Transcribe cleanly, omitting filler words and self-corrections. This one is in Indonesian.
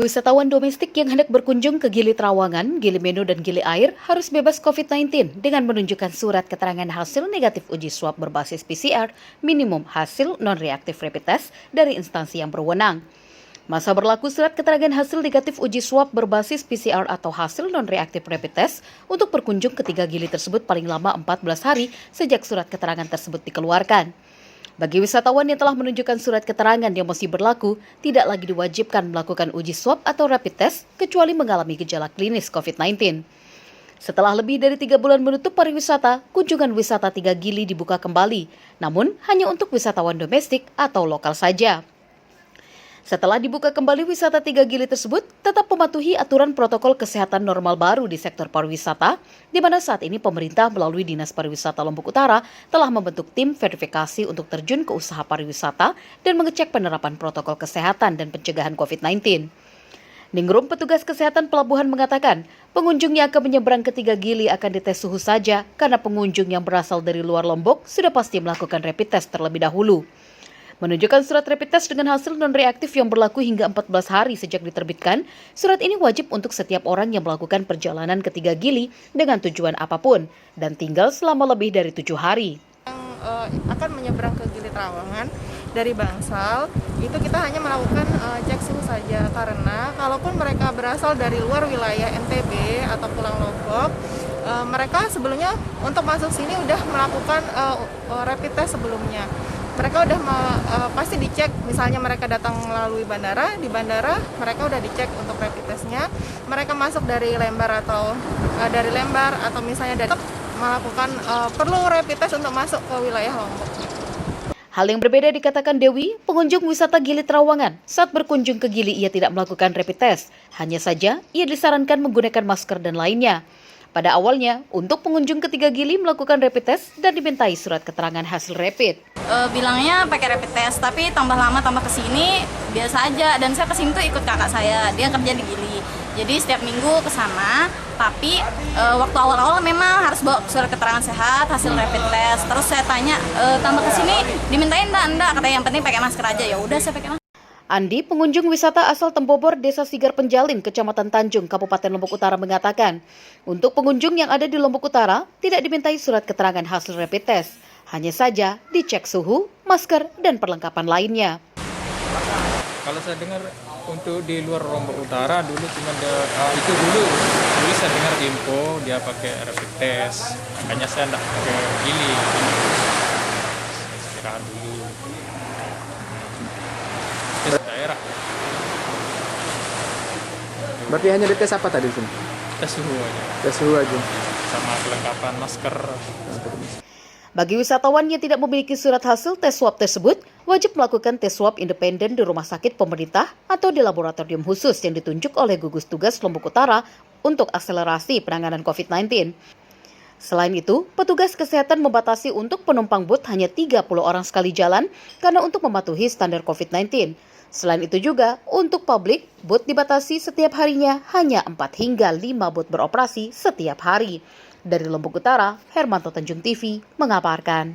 Wisatawan domestik yang hendak berkunjung ke Gili Trawangan, Gili Menu, dan Gili Air harus bebas COVID-19 dengan menunjukkan surat keterangan hasil negatif uji swab berbasis PCR minimum hasil non-reaktif rapid test dari instansi yang berwenang. Masa berlaku surat keterangan hasil negatif uji swab berbasis PCR atau hasil non-reaktif rapid test untuk berkunjung ke 3 Gili tersebut paling lama 14 hari sejak surat keterangan tersebut dikeluarkan. Bagi wisatawan yang telah menunjukkan surat keterangan yang masih berlaku, tidak lagi diwajibkan melakukan uji swab atau rapid test kecuali mengalami gejala klinis COVID-19. Setelah lebih dari 3 bulan menutup pariwisata, kunjungan wisata 3 Gili dibuka kembali, namun hanya untuk wisatawan domestik atau lokal saja. Setelah dibuka kembali wisata 3 Gili tersebut, tetap mematuhi aturan protokol kesehatan normal baru di sektor pariwisata, di mana saat ini pemerintah melalui Dinas Pariwisata Lombok Utara telah membentuk tim verifikasi untuk terjun ke usaha pariwisata dan mengecek penerapan protokol kesehatan dan pencegahan COVID-19. Ningrum petugas kesehatan pelabuhan mengatakan, pengunjung yang akan menyeberang ke 3 Gili akan dites suhu saja karena pengunjung yang berasal dari luar Lombok sudah pasti melakukan rapid test terlebih dahulu. Menunjukkan surat rapid test dengan hasil non-reaktif yang berlaku hingga 14 hari sejak diterbitkan, surat ini wajib untuk setiap orang yang melakukan perjalanan ke 3 Gili dengan tujuan apapun dan tinggal selama lebih dari 7 hari. Yang akan menyeberang ke Gili Trawangan dari Bangsal, itu kita hanya melakukan cek suhu saja karena kalaupun mereka berasal dari luar wilayah NTB atau pulang Lombok, mereka sebelumnya untuk masuk sini udah melakukan rapid test sebelumnya. Mereka udah pasti dicek, misalnya mereka datang melalui bandara, di bandara mereka udah dicek untuk rapid testnya. Mereka masuk dari Lembar atau misalnya dari melakukan perlu rapid test untuk masuk ke wilayah Lombok. Hal yang berbeda dikatakan Dewi, pengunjung wisata Gili Trawangan. Saat berkunjung ke Gili ia tidak melakukan rapid test, hanya saja ia disarankan menggunakan masker dan lainnya. Pada awalnya, untuk pengunjung ke 3 Gili melakukan rapid test dan dimintai surat keterangan hasil rapid. Bilangnya pakai rapid test, tapi tambah lama tambah kesini biasa aja. Dan saya kesini tuh ikut kakak saya, dia kerja di Gili. Jadi setiap minggu ke sana, tapi waktu awal-awal memang harus bawa surat keterangan sehat, hasil rapid test. Terus saya tanya, tambah kesini dimintain enggak? Katanya yang penting pakai masker aja. Ya udah saya pakai masker. Andi, pengunjung wisata asal Tempobor, Desa Sigar Penjalin, Kecamatan Tanjung, Kabupaten Lombok Utara mengatakan, untuk pengunjung yang ada di Lombok Utara tidak dimintai surat keterangan hasil rapid test, hanya saja dicek suhu, masker, dan perlengkapan lainnya. Kalau saya dengar untuk di luar Lombok Utara dulu cuma dulu saya dengar info dia pakai rapid test, makanya saya tidak pakai Gili. Istirahat dulu. Daerah. Berarti hanya dites apa tadi sini? Tes suhu aja. Tes suhu aja. Sama kelengkapan masker. Bagi wisatawan yang tidak memiliki surat hasil tes swab tersebut, wajib melakukan tes swab independen di rumah sakit pemerintah atau di laboratorium khusus yang ditunjuk oleh gugus tugas Lombok Utara untuk akselerasi penanganan COVID-19. Selain itu, petugas kesehatan membatasi untuk penumpang bot hanya 30 orang sekali jalan karena untuk mematuhi standar COVID-19. Selain itu juga, untuk publik, bot dibatasi setiap harinya hanya 4 hingga 5 bot beroperasi setiap hari. Dari Lombok Utara, Hermanto Tanjung TV mengabarkan.